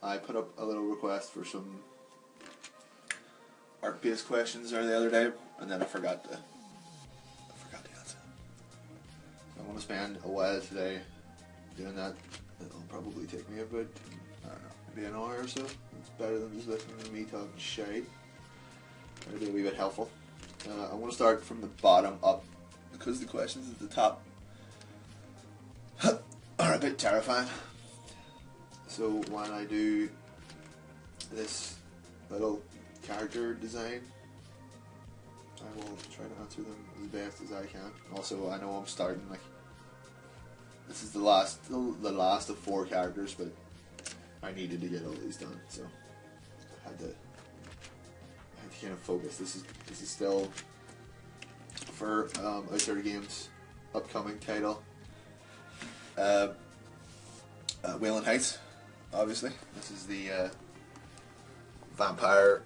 I put up a little request for some art-based questions there the other day, and then I forgot to answer. So I'm going to spend a while today doing that. It'll probably take me about, I don't know, maybe an hour or so. It's better than just listening to me talking shite. It'll be a wee bit helpful. I want to start from the bottom up, because the questions at the top are a bit terrifying. So when I do this little character design, I will try to answer them as best as I can. Also, I know I'm starting, like, this is the last of 4 characters, but I needed to get all these done, so I had to kind of focus. This is still for Outsider Games' upcoming title, Wayland Heights. Obviously, this is the vampire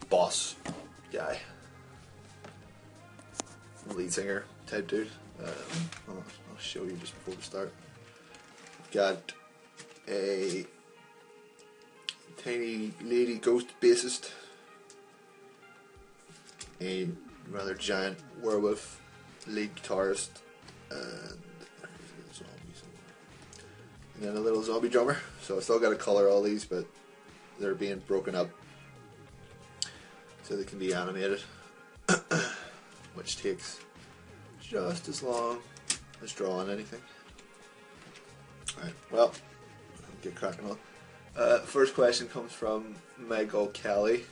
boss guy, lead singer type dude. I'll show you just before we start. I've got a tiny lady ghost bassist, a rather giant werewolf lead guitarist, and then a little zombie drummer. So I still got to colour all these, but they're being broken up so they can be animated, which takes just as long as drawing anything. Alright, well, I'll get cracking on. First question comes from Michael Kelly,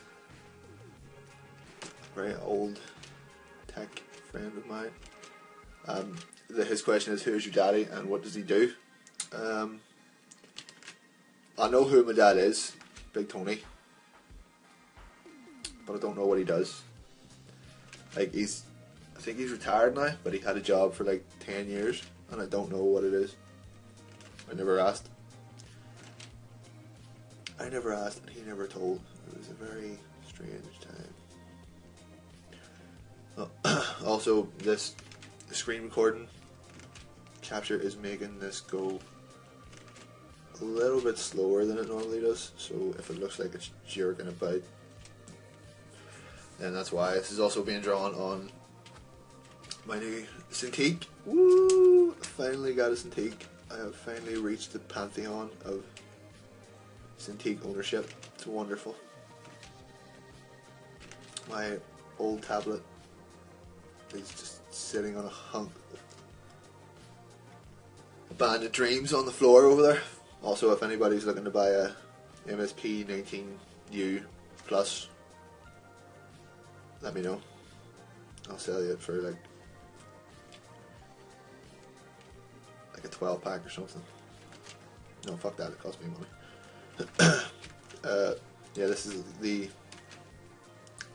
a very old tech friend of mine. His question is, who is your daddy and what does he do? I know who my dad is, Big Tony, but I don't know what he does. Like, I think he's retired now, but he had a job for like 10 years, and I don't know what it is. I never asked, and he never told. It was a very strange time. Also, this screen recording capture is making this go a little bit slower than it normally does, so if it looks like it's jerking about, then that's why. This is also being drawn on my new Cintiq. Woo! I finally got a Cintiq. I have finally reached the pantheon of Cintiq ownership. It's wonderful. My old tablet is just sitting on a hunk of abandoned dreams on the floor over there. Also, if anybody's looking to buy a MSP 19U Plus, let me know. I'll sell you it for like a 12 pack or something. No, fuck that, it cost me money. Yeah, this is the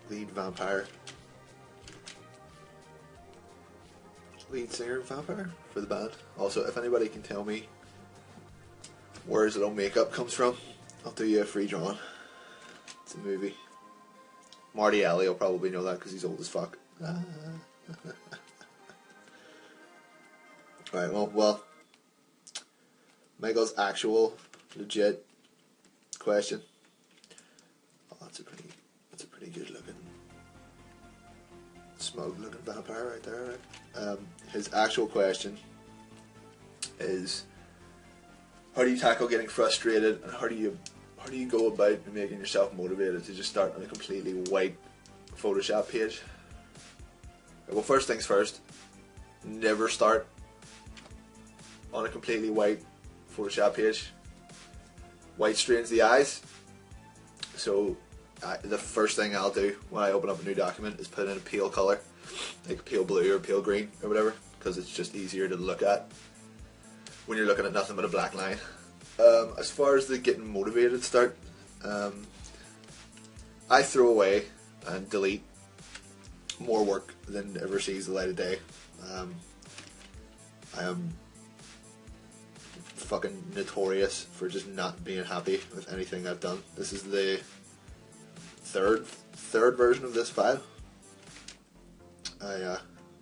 lead singer vampire for the band. Also, if anybody can tell me where his little makeup comes from, I'll do you a free drawing. It's a movie. Marty Alley will probably know that because he's old as fuck. Alright, well, Michael's actual legit question. Oh, that's a pretty good looking, smug looking vampire right there. Right? His actual question is, how do you tackle getting frustrated, and how do you go about making yourself motivated to just start on a completely white Photoshop page? Well, first things first, never start on a completely white Photoshop page. White strains the eyes, so the first thing I'll do when I open up a new document is put in a pale colour, like pale blue or pale green or whatever, because it's just easier to look at when you're looking at nothing but a black line. As far as the getting motivated start, I throw away and delete more work than ever sees the light of day. I am fucking notorious for just not being happy with anything I've done. This is the third version of this file.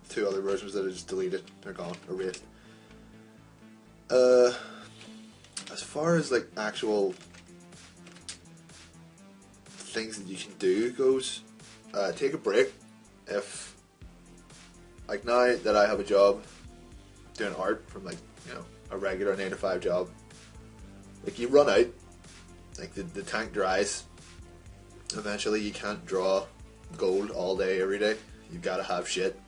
Two other versions that I just deleted. They're gone, erased. As far as like actual things that you can do goes, take a break. If, like now that I have a job doing art from like, you know, a regular 9 to 5 job, like you run out, like the tank dries. Eventually you can't draw gold all day, every day. You've got to have shit.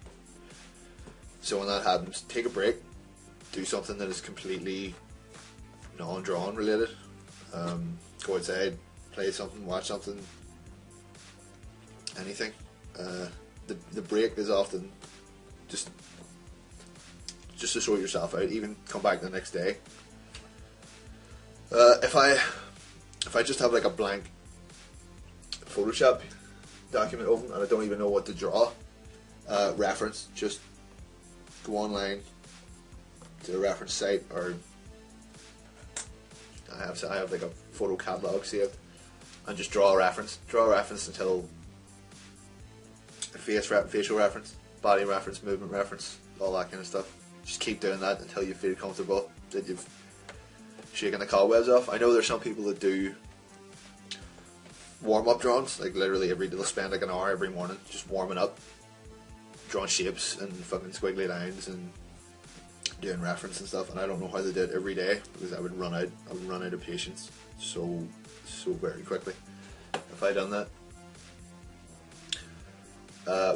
So when that happens, take a break. Do something that is completely non-drawing related. Go outside, play something, watch something, anything. The break is often just to sort yourself out. Even come back the next day. If I just have like a blank Photoshop document open and I don't even know what to draw, reference, just go online to the reference site, or I have like a photo catalog saved, and just draw a reference until facial reference, body reference, movement reference, all that kind of stuff. Just keep doing that until you feel comfortable that you've shaken the cobwebs off. I know there's some people that do warm-up drawings, like literally they'll spend like an hour every morning just warming up, drawing shapes and fucking squiggly lines and doing reference and stuff, and I don't know how they do it every day, because I would run out of patience so very quickly if I done that.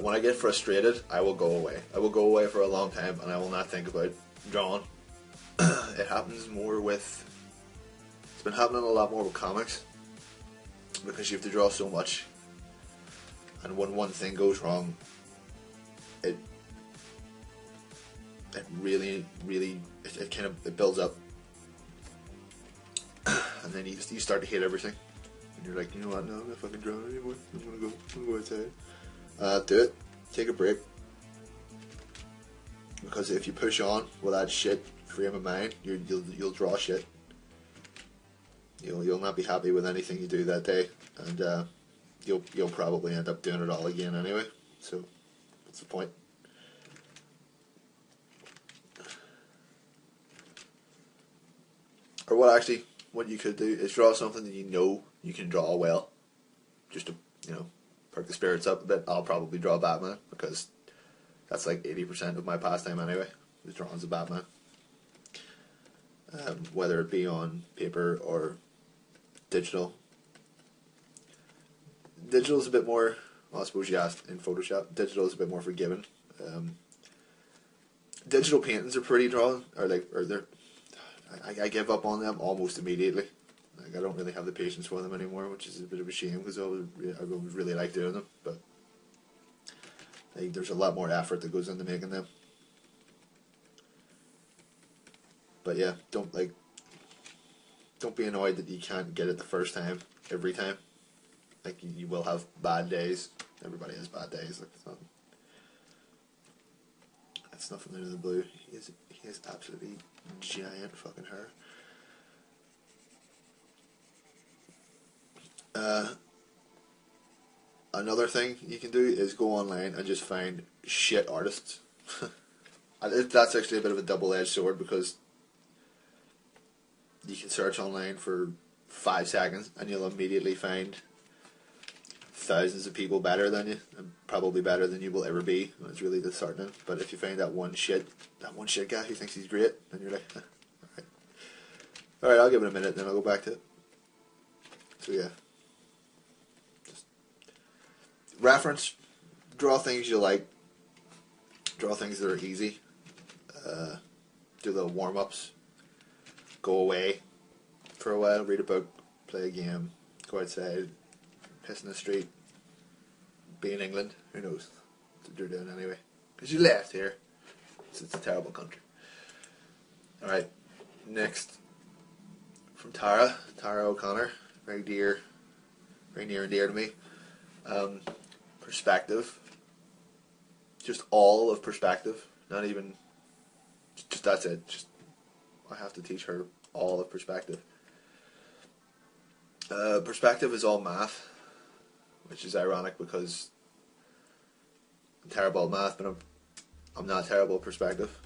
When I get frustrated, I will go away. I will go away for a long time and I will not think about drawing. It happens more with, it's been happening a lot more with comics, because you have to draw so much, and when one thing goes wrong, it really it builds up, and then you start to hate everything, and you're like, you know what, no, I'm not fucking drawing anymore. I'm gonna go outside. Do it. Take a break, because if you push on with that shit frame of mind, you'll draw shit. You'll not be happy with anything you do that day, and you'll probably end up doing it all again anyway. So what's the point? Or what you could do is draw something that you know you can draw well, just to perk the spirits up a bit. I'll probably draw Batman, because that's like 80% of my pastime anyway, is drawing the Batman. Whether it be on paper or digital. Digital is a bit more, well, I suppose you asked in Photoshop, digital is a bit more forgiving. Digital paintings are pretty drawn, I give up on them almost immediately. Like, I don't really have the patience for them anymore, which is a bit of a shame, because I would really like doing them, but there's a lot more effort that goes into making them. But yeah, don't be annoyed that you can't get it the first time, every time. Like, you will have bad days. Everybody has bad days. Like, it's nothing out of the blue. He has absolutely giant fucking hair. Another thing you can do is go online and just find shit artists. That's actually a bit of a double-edged sword, because you can search online for 5 seconds and you'll immediately find thousands of people better than you, and probably better than you will ever be, and it's really disheartening. But if you find that one shit guy who thinks he's great, then you're like, alright, I'll give it a minute, then I'll go back to it. So yeah, just reference, draw things you like, draw things that are easy, do little warm-ups, go away for a while, read a book, play a game, go outside, piss in the street, be in England, who knows what you're doing anyway, because you left here, so it's a terrible country. Alright, next, from Tara O'Connor, very near and dear to me. Perspective, just all of perspective, not even, just that's it, just, I have to teach her all of perspective. Perspective is all math, which is ironic, because I'm terrible at math, but I'm not terrible at perspective.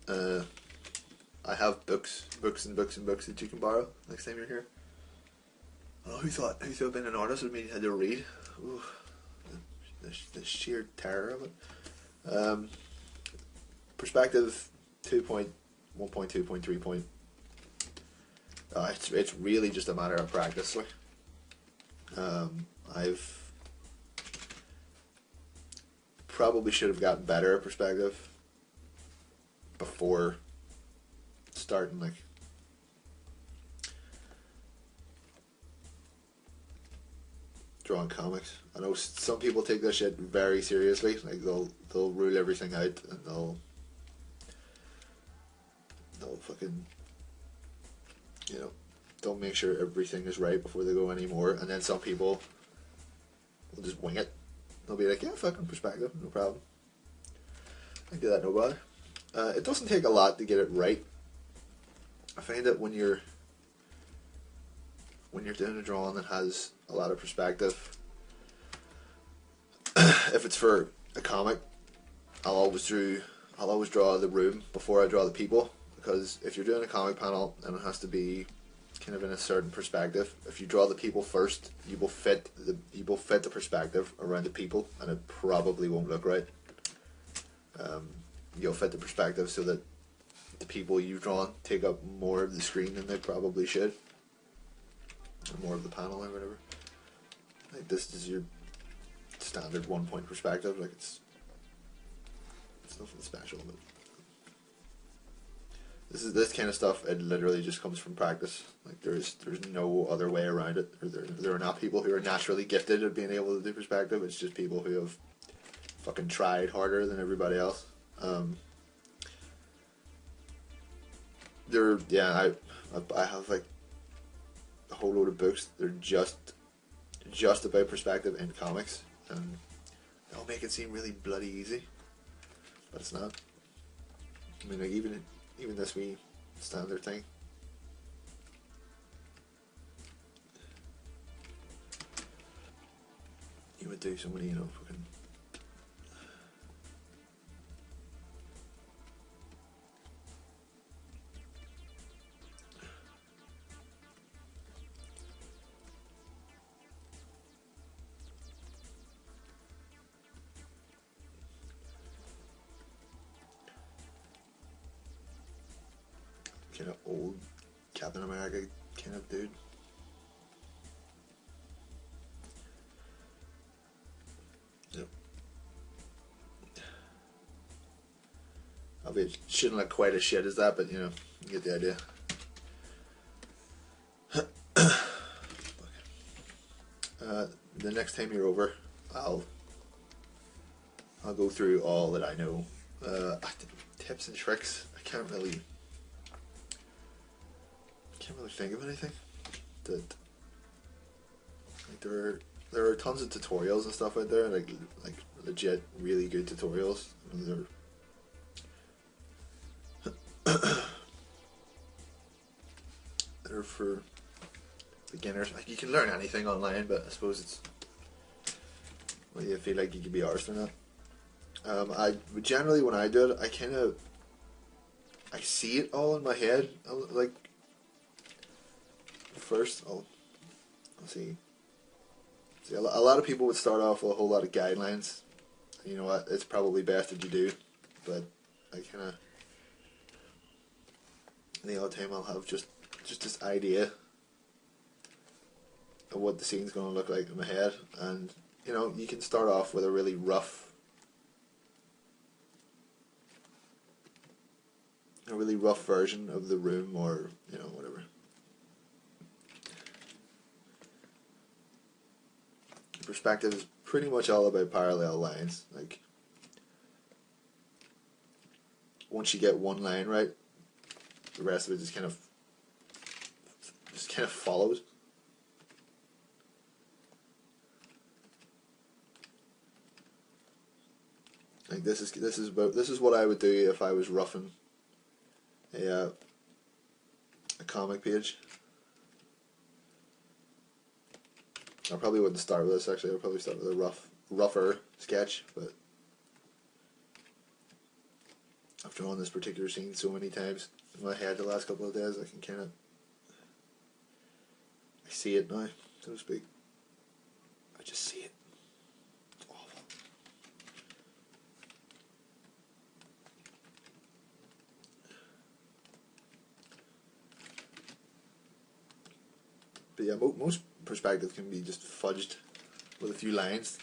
I have books that you can borrow next time you're here. I don't know who thought being an artist would mean you had to read. Ooh, the sheer terror of it. Perspective 2.1.2.3 point. It's really just a matter of practice. Like, I've probably should have gotten better at perspective before starting like drawing comics. I know some people take this shit very seriously. Like they'll rule everything out and they'll fucking, you know, don't make sure everything is right before they go anymore. And then some people will just wing it. They'll be like, yeah, fucking perspective, no problem. I can do that, no bother. It doesn't take a lot to get it right. I find that when you're doing a drawing that has a lot of perspective, if it's for a comic, I'll always draw the room before I draw the people, because if you're doing a comic panel and it has to be kind of in a certain perspective, if you draw the people first, you will fit the perspective around the people, and it probably won't look right. You'll fit the perspective so that the people you've drawn take up more of the screen than they probably should, or more of the panel or whatever. Like, this is your standard 1 point perspective. Like, it's nothing special, but this kind of stuff. It literally just comes from practice. Like, there's no other way around it. There are not people who are naturally gifted at being able to do perspective. It's just people who have fucking tried harder than everybody else. I have like a whole load of books. They're just about perspective in comics, and they'll make it seem really bloody easy, but it's not. I mean, like, even this wee standard thing. You would do so many, you know, fucking. Kind of old Captain America kind of dude. Yep. It shouldn't look quite as shit as that, but you know, you get the idea. The next time you're over, I'll go through all that I know. Tips and tricks. I can't really think of anything. That, like, there are tons of tutorials and stuff out there, like legit really good tutorials. They're for beginners. Like, you can learn anything online, but I suppose it's whether you feel like you can be arsed or not. I generally, when I do it, I see it all in my head. Like, first, I'll see. A lot of people would start off with a whole lot of guidelines. You know what? It's probably best that you do, but I kind of, the odd time I'll have just this idea of what the scene's going to look like in my head, and you know, you can start off with a really rough version of the room, or you know, whatever. Perspective is pretty much all about parallel lines. Like, once you get one line right, the rest of it just kind of follows. Like, this is what I would do if I was roughing a comic page. I probably wouldn't start with this, actually. I'd probably start with a rougher sketch, but I've drawn this particular scene so many times in my head the last couple of days, I can I see it now. so to speak. I just see it. It's awful. But yeah, most perspective can be just fudged with a few lines.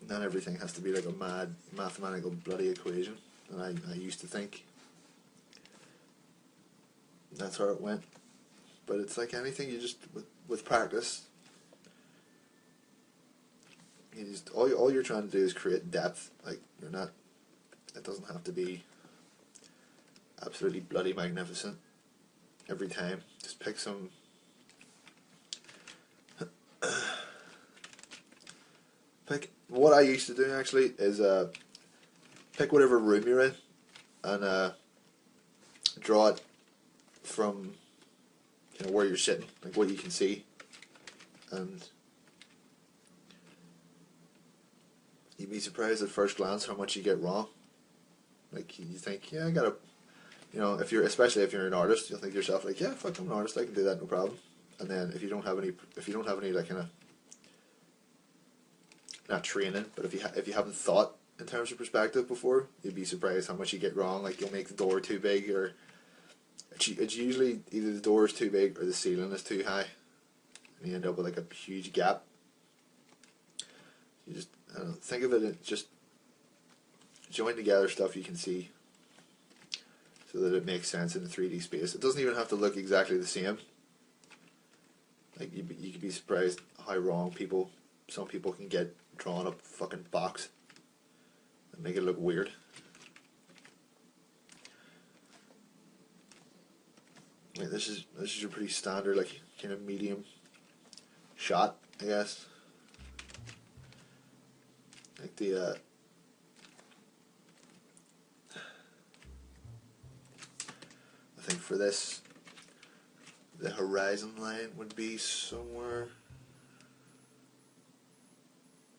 Not everything has to be like a mad mathematical bloody equation. And I used to think that's how it went. But it's like anything, you just with practice, you just all you're trying to do is create depth. Like you're not. It doesn't have to be absolutely bloody magnificent every time. Just pick some. What I used to do actually is pick whatever room you're in and draw it from where you're sitting, like what you can see, and you'd be surprised at first glance how much you get wrong. Like you think, yeah, I gotta, especially if you're an artist, you'll think to yourself like, yeah, fuck, I'm an artist, I can do that, no problem. And then if you don't have any like kind of not training, but if you haven't thought in terms of perspective before, you'd be surprised how much you get wrong. Like you'll make the door too big, or it's usually either the door is too big or the ceiling is too high, and you end up with like a huge gap. You just think of it as just join together stuff you can see, so that it makes sense in a 3D space. It doesn't even have to look exactly the same. Like you could be surprised how wrong some people can get drawing up a fucking box and make it look weird. Like this is your pretty standard like kind of medium shot, I guess. Like the I think for this the horizon line would be somewhere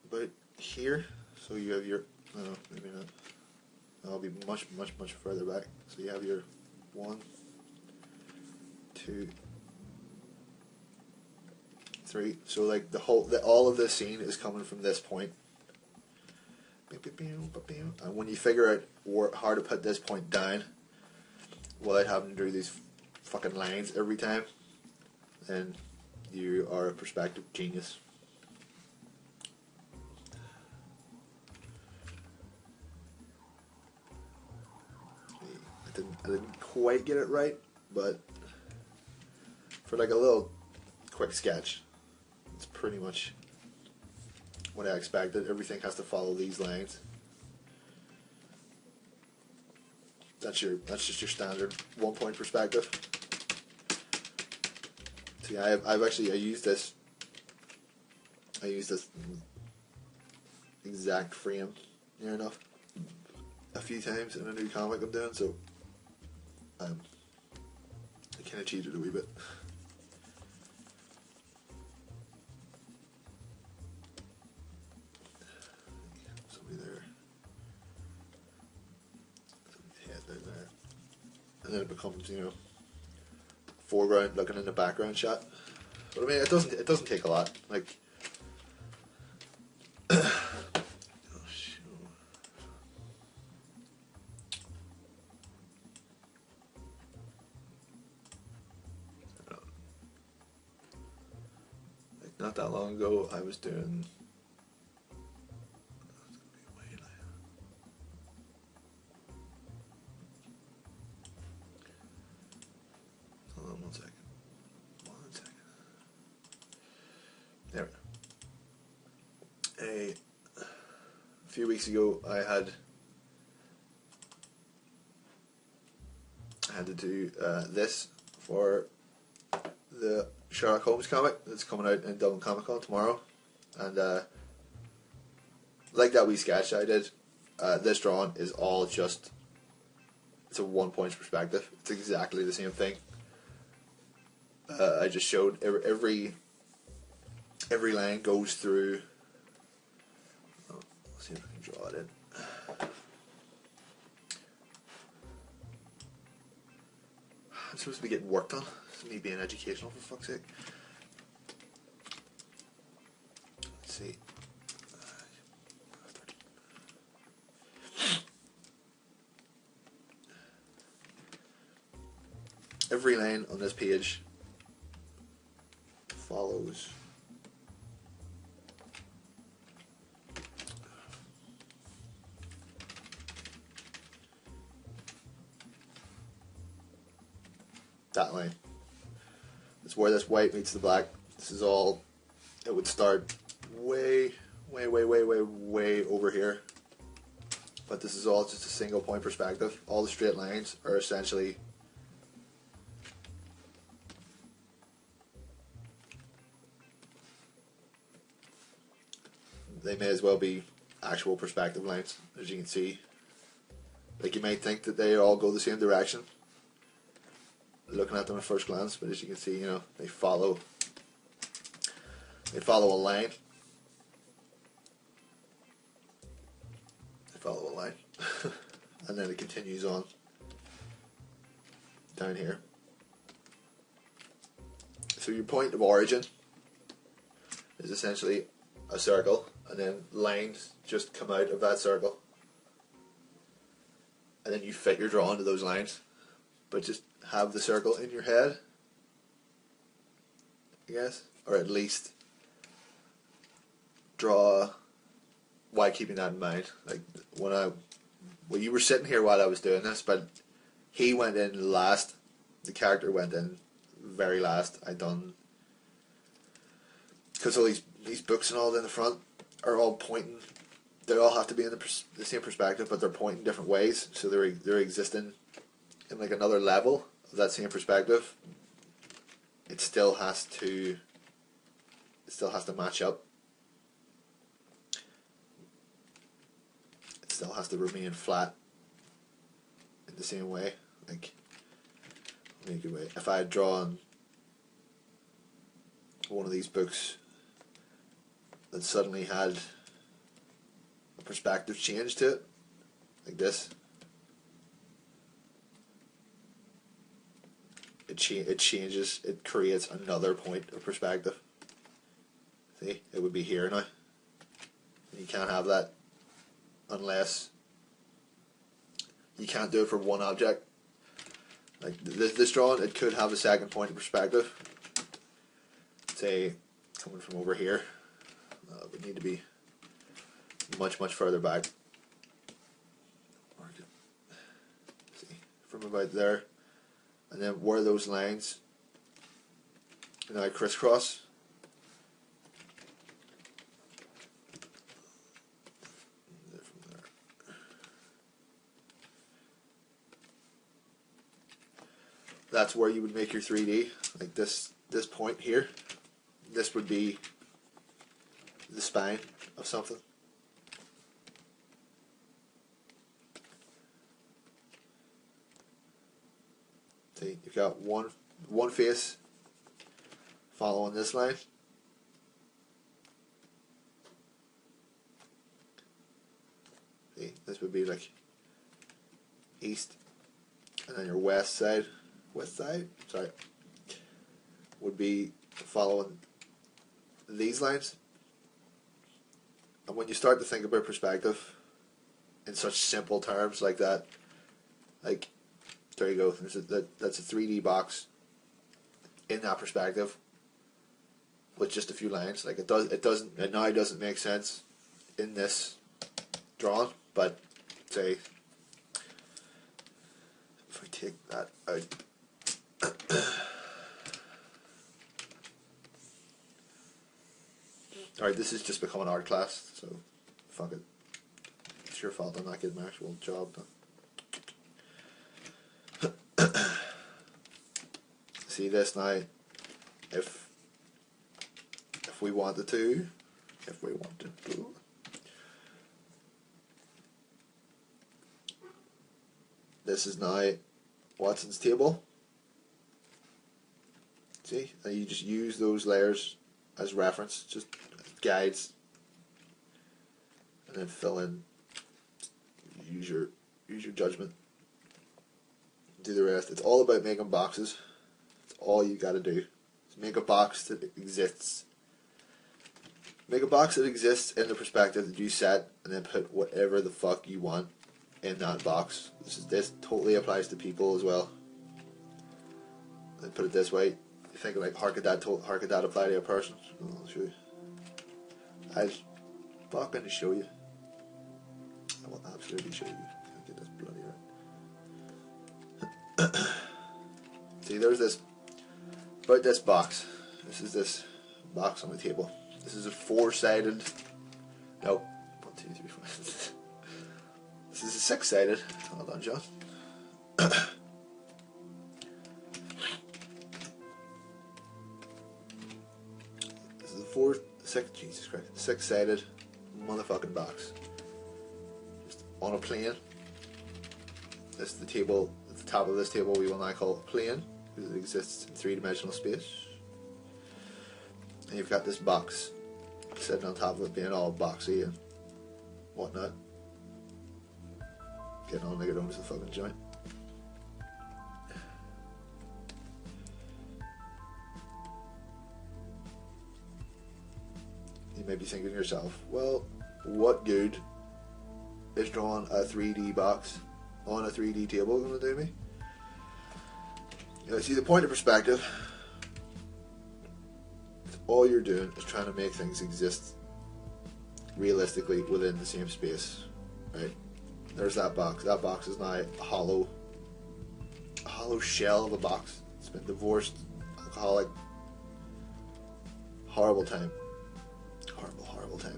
about here. So you have your no, maybe not. I'll be much further back. So you have your 1, 2, 3. So like all of this scene is coming from this point. And when you figure out how to put this point down without having to do these fucking lines every time, then you are a perspective genius. I didn't quite get it right, but for like a little quick sketch, it's pretty much what I expected. Everything has to follow these lines. That's just your standard 1 point perspective. See, I used this exact frame near enough a few times in a new comic I'm doing, so I kind of cheated a wee bit. Somebody there. Somebody's head down there. And then it becomes, foreground looking in the background shot. But I mean, it doesn't take a lot. Like, not that long ago, I was doing. Hold on 1 second. 1 second. There we go. A few weeks ago, I had to do this for the Sherlock Holmes comic that's coming out in Dublin Comic Con tomorrow, and like that wee sketch I did, this drawing is all just, it's a 1 point perspective. It's exactly the same thing. I just showed every line goes through. Let's see if I can draw it in. I'm supposed to be getting work done. This is me being educational, for fuck's sake. Let's see. Every line on this page follows that line. It's where this white meets the black. This is all, it would start way over here. But this is all just a single point perspective. All the straight lines are essentially they may as well be actual perspective lines, as you can see. Like, you might think that they all go the same direction looking at them at first glance, but as you can see, you know, they follow a line. They follow a line. And then it continues on down here. So your point of origin is essentially a circle, and then lines just come out of that circle, and then you fit your drawing to those lines, but just have the circle in your head, I guess, or at least draw while keeping that in mind. Like well, you were sitting here while I was doing this, but he went in last, the character went in very last. I done, because all these books and all in the front are all pointing, they all have to be in the same perspective, but they're pointing different ways, so they're existing in like another level of that same perspective. It still has to match up. It still has to remain flat in the same way. Like, make it way. If I had drawn one of these books that suddenly had a perspective change to it, like this, it changes, it creates another point of perspective. See, it would be here now. And you can't have that unless, you can't do it for one object. Like this drawing, it could have a second point of perspective. Say, coming from over here, it would need to be much further back. See, from about there, and then where those lines now crisscross. That's where you would make your 3D, like this point here. This would be the spine of something. See, you've got one face following this line. See, this would be like east, and then your west side, would be following these lines. And when you start to think about perspective in such simple terms like that, like, there you go, that's a 3D box in that perspective with just a few lines. Like, it now doesn't make sense in this drawing, but say if we take that out, alright, this has just become an art class, so fuck it. It's your fault I'm not getting my actual job done. See this now, if we wanted to, this is now Watson's table. See, and you just use those layers as reference, just guides, and then fill in. Use your judgment. do the rest. It's all about making boxes. It's all you gotta do. Is make a box that exists. Make a box that exists in the perspective that you set, and then put whatever the fuck you want in that box. This totally applies to people as well. And put it this way, you think like, how could that apply to a person? I'll show you. I'll fucking show you. I will absolutely show you. I'll get this bloody right. See, there's this, about this box. This is this box on the table. This is a 4-sided, no, 1, 2, 3, 4. This is a 6-sided. Hold on, John. This is a 6-sided motherfucking box. Just on a plane. This is the table. At the top of this table, we will now call it plane because it exists in 3-dimensional space. And you've got this box sitting on top of it, being all boxy and whatnot. Getting all niggered onto the fucking joint. You may be thinking to yourself, well, what good is drawing a 3D box on a 3D table going to do me? You know, see, the point of perspective, all you're doing is trying to make things exist realistically within the same space, right? There's that box. That box is now a hollow shell of a box. It's been divorced, alcoholic, horrible time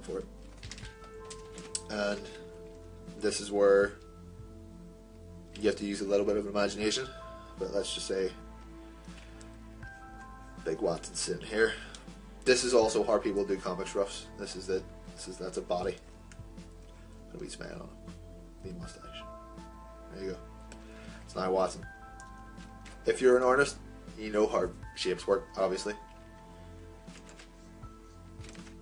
for it. And this is where you have to use a little bit of imagination, but let's just say Big Watson's sitting here. This is also how people do comics roughs. That's a body. Put a wee smile on him. Wee mustache. There you go. It's now Watson. If you're an artist, you know how shapes work, obviously.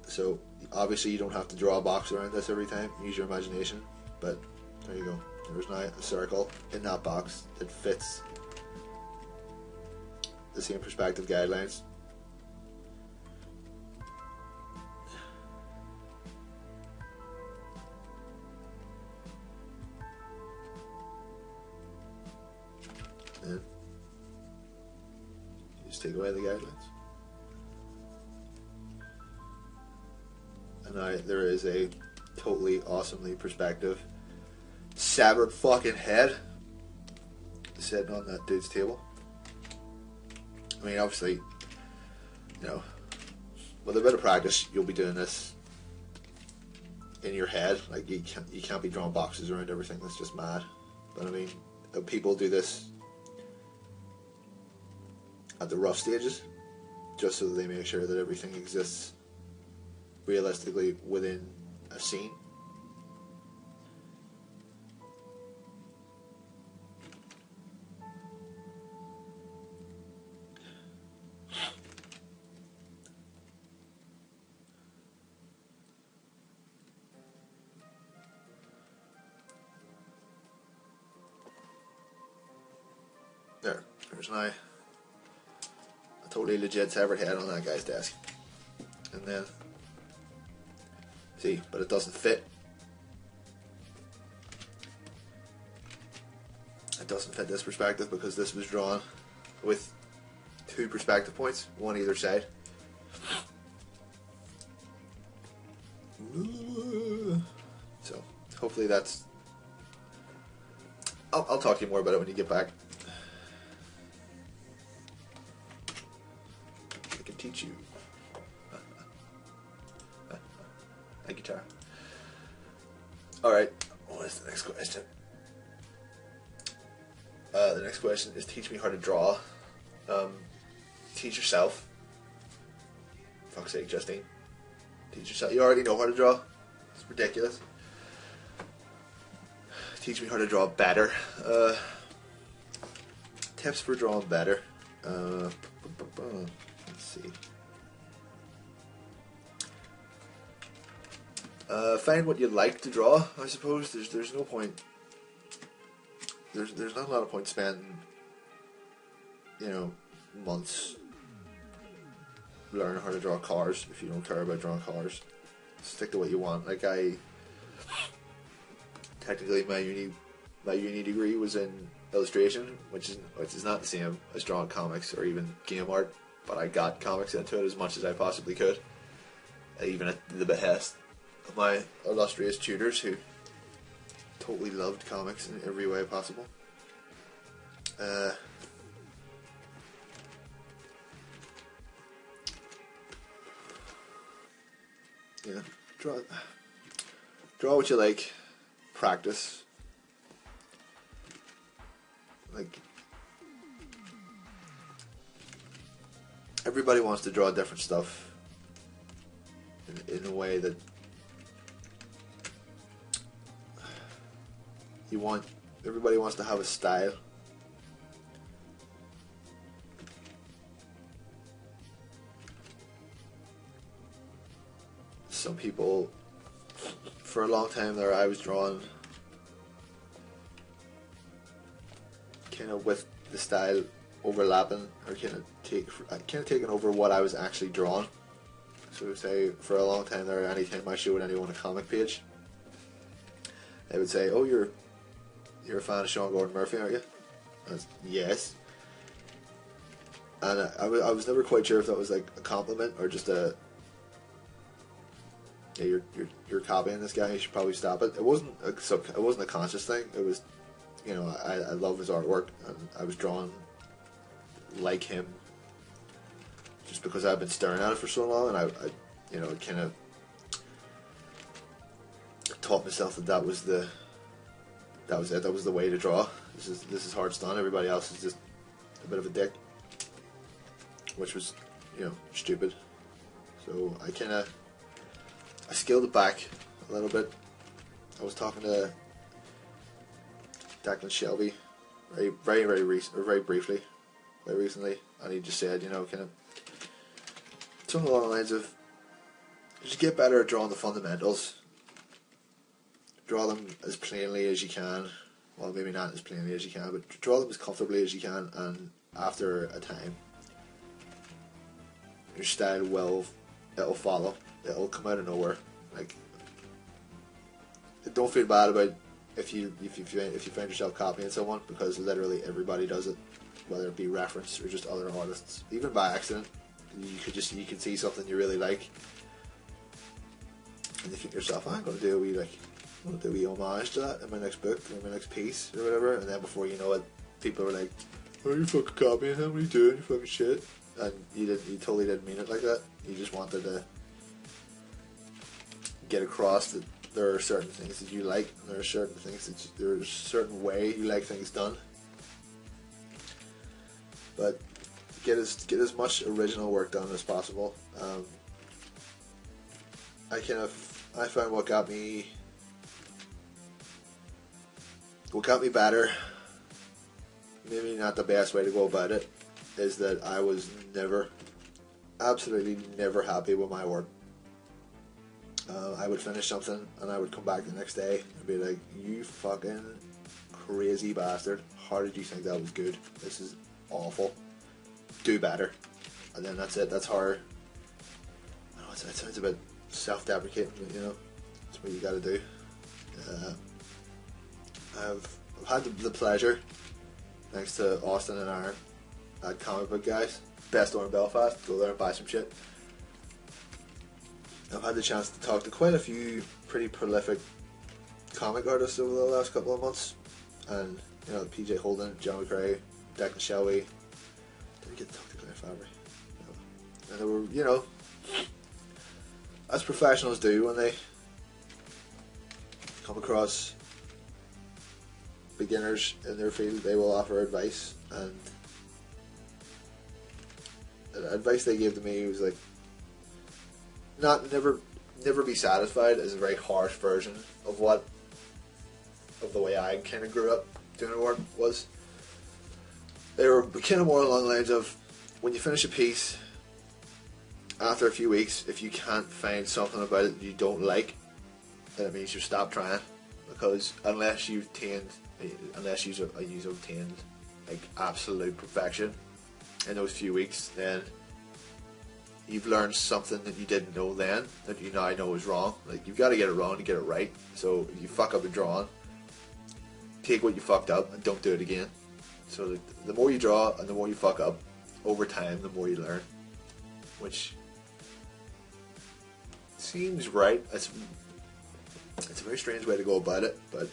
So obviously you don't have to draw a box around this every time. Use your imagination. But there you go. There's now a circle in that box that fits the same perspective guidelines. And you just take away the guidelines. And now there is a totally awesomely perspective severed fucking head sitting on that dude's table. I mean, obviously, you know, with a bit of practice, you'll be doing this in your head. Like, you can't be drawing boxes around everything. That's just mad. But I mean, people do this at the rough stages, just so that they make sure that everything exists realistically within a scene. There's now a totally legit severed head on that guy's desk. And then, see, but it doesn't fit. It doesn't fit this perspective because this was drawn with 2 perspective points, one either side. So, hopefully that's... I'll talk to you more about it when you get back. Teach you a guitar. Alright, what is the next question? The next question is teach me how to draw. Teach yourself. Fuck's sake, Justine. Teach yourself. You already know how to draw. It's ridiculous. Teach me how to draw better. Tips for drawing better. Let's see. Find what you like to draw. I suppose there's no point. There's not a lot of point spending you know, months learn how to draw cars if you don't care about drawing cars. Stick to what you want. Like technically my uni degree was in illustration, which is not the same as drawing comics or even game art, but I got comics into it as much as I possibly could, even at the behest of my illustrious tutors who totally loved comics in every way possible. Yeah, draw what you like, practice. Like, everybody wants to draw different stuff in a way that everybody wants to have a style. Some people, for a long time there, I was drawing kind of with the style overlapping, or kind of taking over what I was actually drawing. So say for a long time there, anytime I showed anyone a comic page, they would say, "Oh, you're a fan of Sean Gordon Murphy, aren't you?" I was, yes. And I was never quite sure if that was like a compliment or just a, yeah, you're copying this guy, you should probably stop it. It wasn't a conscious thing. It was, you know, I love his artwork, and I was drawing like him just because I've been staring at it for so long, and I you know, kind of taught myself that was it. That was the way to draw. This is hard done. Everybody else is just a bit of a dick, which was, you know, stupid. So I scaled it back a little bit. I was talking to Declan Shelby very briefly, very recently, and he just said, you know, kind of something along the lines of, just get better at drawing the fundamentals. Draw them as plainly as you can. Well, maybe not as plainly as you can, but draw them as comfortably as you can, and after a time, your style it'll follow. It'll come out of nowhere. Like, don't feel bad about if you find yourself copying someone, because literally everybody does it, whether it be reference or just other artists, even by accident. You could see something you really like, and you think to yourself, I'm gonna do a wee homage to that in my next book or my next piece or whatever, and then before you know it, people are like, "Are you fucking copying him? What are you doing? You fucking shit!" And you totally didn't mean it like that. You just wanted to get across that there are certain things that you like, and there are certain things there's a certain way you like things done. But get as much original work done as possible. I found what got me better, maybe not the best way to go about it, is that I was absolutely never happy with my work. I would finish something and I would come back the next day and be like, "You fucking crazy bastard, how did you think that was good? This is awful. Do better." And then that's it. That's how, I know it sounds a bit self-deprecating, but you know, that's what you gotta do. I've had the pleasure, thanks to Austin and Aaron at Comic Book Guys, best store in Belfast, go there and buy some shit. I've had the chance to talk to quite a few pretty prolific comic artists over the last couple of months, and you know, PJ Holden, John McRae, Declan Shelby. Did we get to talk to Claire Fabry? No. And they were, you know, as professionals do when they come across beginners in their field, they will offer advice, and the advice they gave to me was like, never be satisfied is a very harsh version of the way I kind of grew up doing work was. They were kind of more along the lines of, when you finish a piece, after a few weeks, if you can't find something about it you don't like, then it means you stop trying, because unless you've obtained like absolute perfection, in those few weeks, then you've learned something that you didn't know then that you now know is wrong. Like, you've got to get it wrong to get it right. So if you fuck up a drawing, take what you fucked up and don't do it again. So the more you draw and the more you fuck up, over time the more you learn, which seems right. It's a very strange way to go about it, but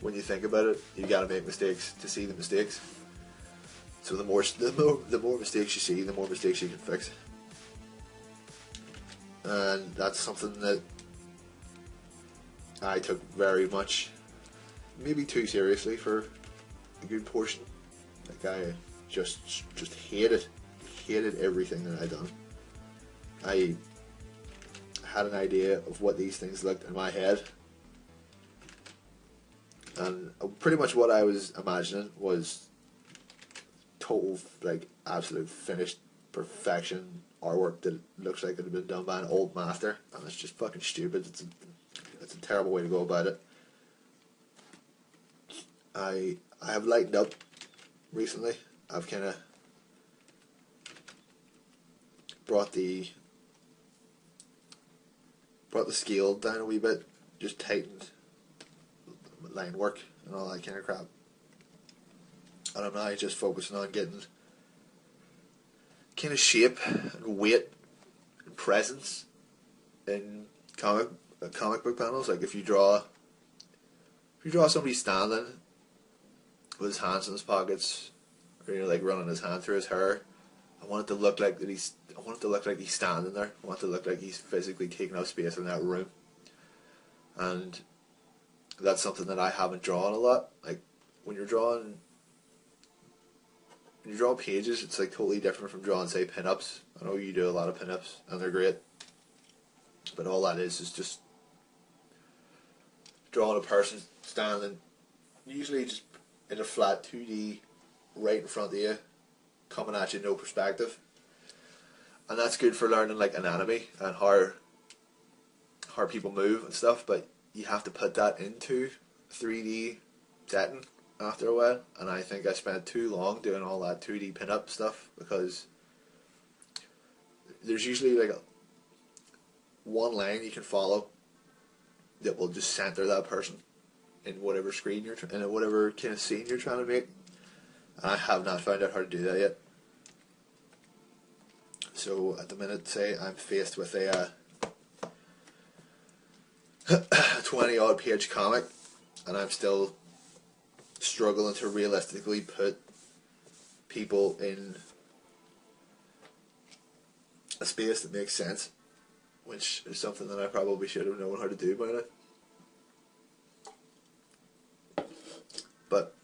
when you think about it, you got to make mistakes to see the mistakes. So the more mistakes you see, the more mistakes you can fix, and that's something that I took very much, maybe too seriously for a good portion. Like, I just hated everything that I'd done. I had an idea of what these things looked in my head, and pretty much what I was imagining was total, like, absolute finished perfection artwork that looks like it had been done by an old master, and it's just fucking stupid. It's a terrible way to go about it. I have lightened up recently. I've kind of brought the scale down a wee bit, just tightened line work and all that kind of crap. And I'm now just focusing on getting kind of shape and weight and presence in comic book panels. Like, if you draw somebody standing with his hands in his pockets, or, you know, like running his hand through his hair, I want it to look like he's standing there. I want it to look like he's physically taking up space in that room. And that's something that I haven't drawn a lot. Like, when you're drawing pages, it's like totally different from drawing, say, pin-ups. I know you do a lot of pin-ups and they're great, but all that is just drawing a person standing, usually just in a flat 2D right in front of you, coming at you, no perspective. And that's good for learning, like, anatomy and how people move and stuff, but you have to put that into 3D setting after a while, and I think I spent too long doing all that 2D pin-up stuff, because there's usually like one line you can follow that will just center that person in whatever screen in whatever kind of scene you're trying to make. And I have not found out how to do that yet. So at the minute, say I'm faced with a 20 odd page comic, and I'm still struggling to realistically put people in a space that makes sense, which is something that I probably should have known how to do by now. But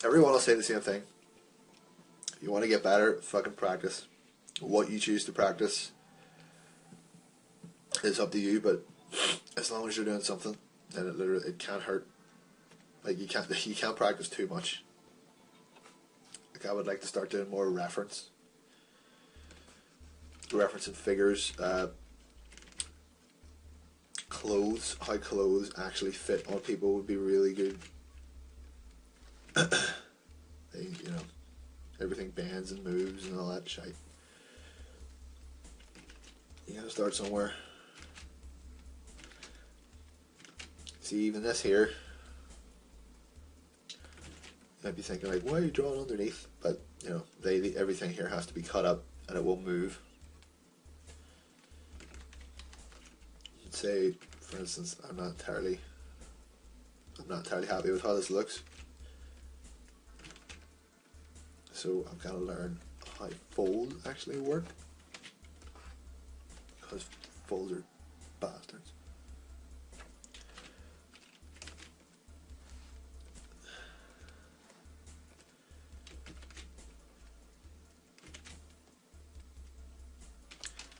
everyone will say the same thing. If you want to get better, fucking practice. What you choose to practice is up to you, but as long as you're doing something, then it can't hurt. Like, you can't practice too much. Like, I would like to start doing more referencing figures, clothes, how clothes actually fit on people would be really good. You know, everything bends and moves and all that shit. You gotta start somewhere. See, even this here, you might be thinking, like, why are you drawing underneath? But, you know, everything here has to be cut up and it will move. Let's say, for instance, I'm not entirely happy with how this looks. So I've got to learn how folds actually work, because folds are bastards.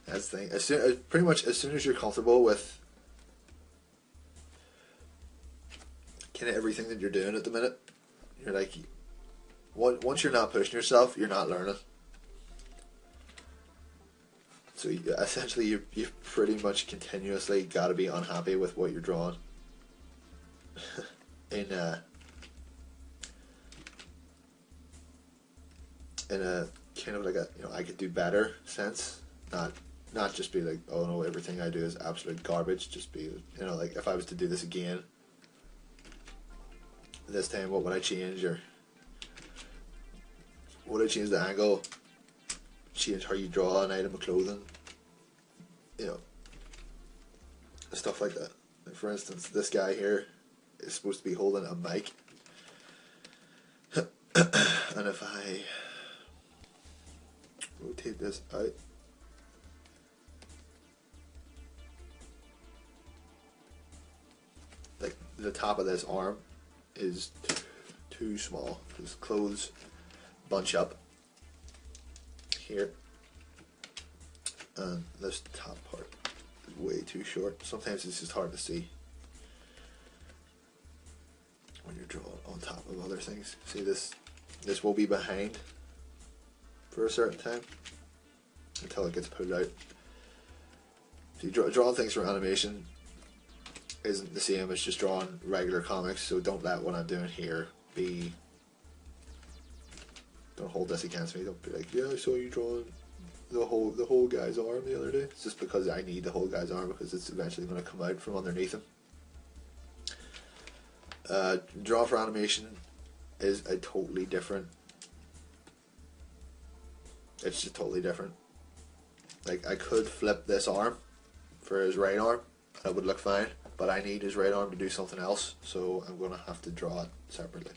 That's the thing. Pretty much as soon as you're comfortable with kind of everything that you're doing at the minute, you're like, once you're not pushing yourself, you're not learning. So essentially, you've pretty much continuously got to be unhappy with what you're drawing. in a kind of like a, you know, I could do better sense, not just be like, oh no, everything I do is absolute garbage. Just be, you know, like if I was to do this again this time, what would I change? Or would I change the angle, change how you draw an item of clothing, you know, stuff like that. Like for instance, this guy here is supposed to be holding a mic, and if I rotate this out, like the top of this arm is too small. His clothes bunch up here, and this top part is way too short. Sometimes it's just hard to see when you're drawing on top of other things. See, this will be behind for a certain time until it gets pulled out. So drawing things for animation isn't the same as just drawing regular comics, so don't let what I'm doing here be, don't hold this against me. Don't be like, yeah, I saw you drawing the whole guy's arm the other day. It's just because I need the whole guy's arm, because it's eventually going to come out from underneath him. Draw for animation is a totally different, it's just totally different. Like I could flip this arm for his right arm and it would look fine, but I need his right arm to do something else, so I'm going to have to draw it separately.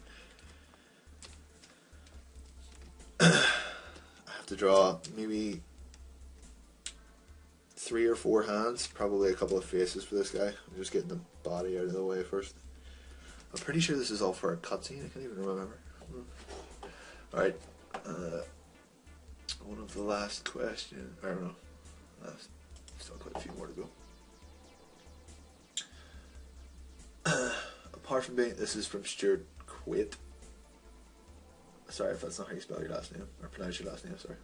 I have to draw maybe 3 or 4 hands, probably a couple of faces for this guy. I'm just getting the body out of the way first. I'm pretty sure this is all for a cutscene, I can't even remember. Alright, one of the last questions, I don't know, still quite a few more to go. Apart from being, this is from Stuart Quaid. Sorry if that's not how you spell your last name, or pronounce your last name, sorry.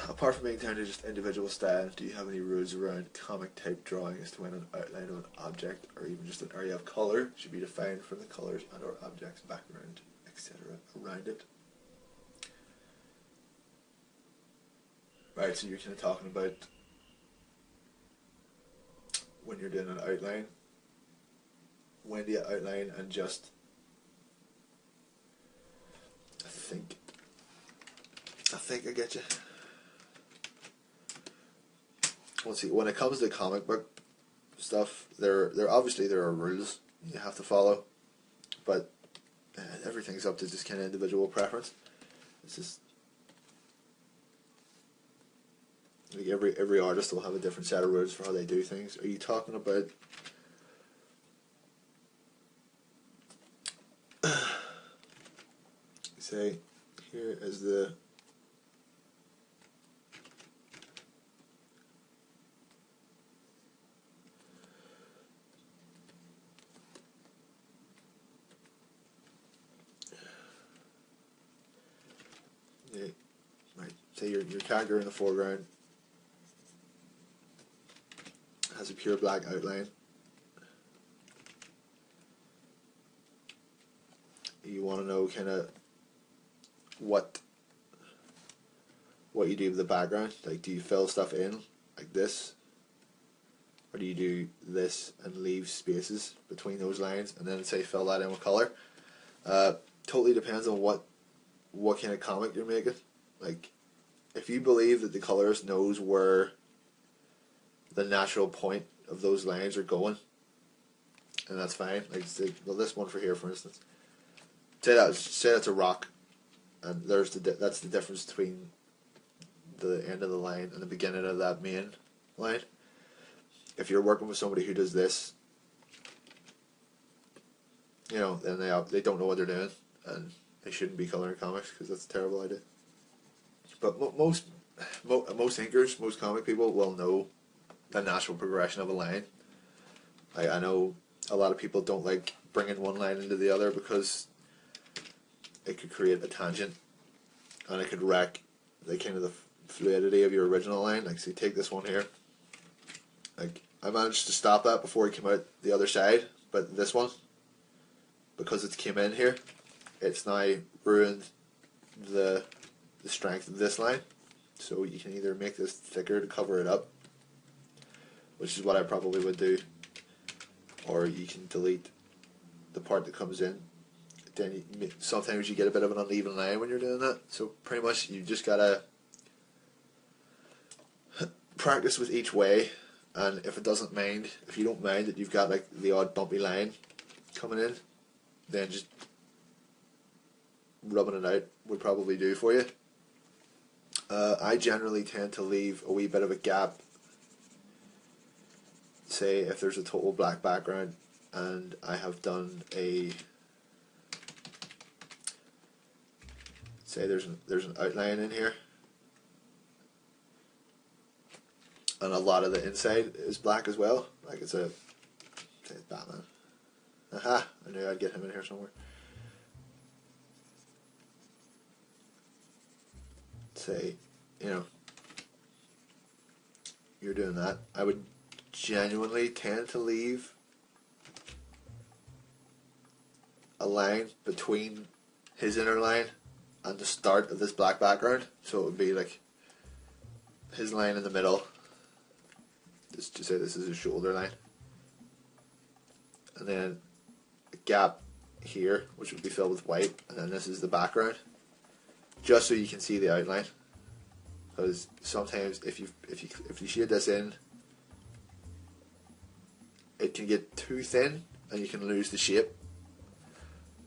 Apart from being down to just individual style, do you have any rules around comic type drawing as to when an outline of an object, or even just an area of colour, should be defined from the colours and or objects, background, etc. around it? Right, so you're kind of talking about when you're doing an outline, when do you outline and just, I think I get you. Let's see, when it comes to comic book stuff, there obviously there are rules you have to follow, but everything's up to just kind of individual preference. It's just like every artist will have a different set of rules for how they do things. Are you talking about say here is the right, say your character in the foreground has a pure black outline. You want to know kind of what you do with the background. Like, do you fill stuff in like this, or do you do this and leave spaces between those lines and then say fill that in with color? Totally depends on what kind of comic you're making. Like, if you believe that the colorist knows where the natural point of those lines are going, and that's fine. Like, say, well, this one for here, for instance. Say that's a rock, and that's the difference between the end of the line and the beginning of that main line. If you're working with somebody who does this, you know, then they don't know what they're doing, and they shouldn't be coloring comics, because that's a terrible idea. But most inkers, most comic people will know the natural progression of a line. I know a lot of people don't like bringing one line into the other because it could create a tangent, and it could wreck the kind of the fluidity of your original line. Like, so you take this one here. Like, I managed to stop that before it came out the other side, but this one, because it came in here, it's now ruined the strength of this line. So you can either make this thicker to cover it up, which is what I probably would do, or you can delete the part that comes in. Then sometimes you get a bit of an uneven line when you're doing that. So pretty much you just gotta practice with each way, and if you don't mind that you've got like the odd bumpy line coming in, then just rubbing it out would probably do for you. I generally tend to leave a wee bit of a gap, say if there's a total black background and I have done a, say there's an outline in here and a lot of the inside is black as well, like it's a, say it's Batman. Aha, I knew I'd get him in here somewhere. Say, you're doing that, I would genuinely tend to leave a line between his inner line and the start of this black background, so it would be like his line in the middle, just to say this is his shoulder line, and then a gap here which would be filled with white, and then this is the background, just so you can see the outline. Because sometimes if you shade this in, it can get too thin and you can lose the shape.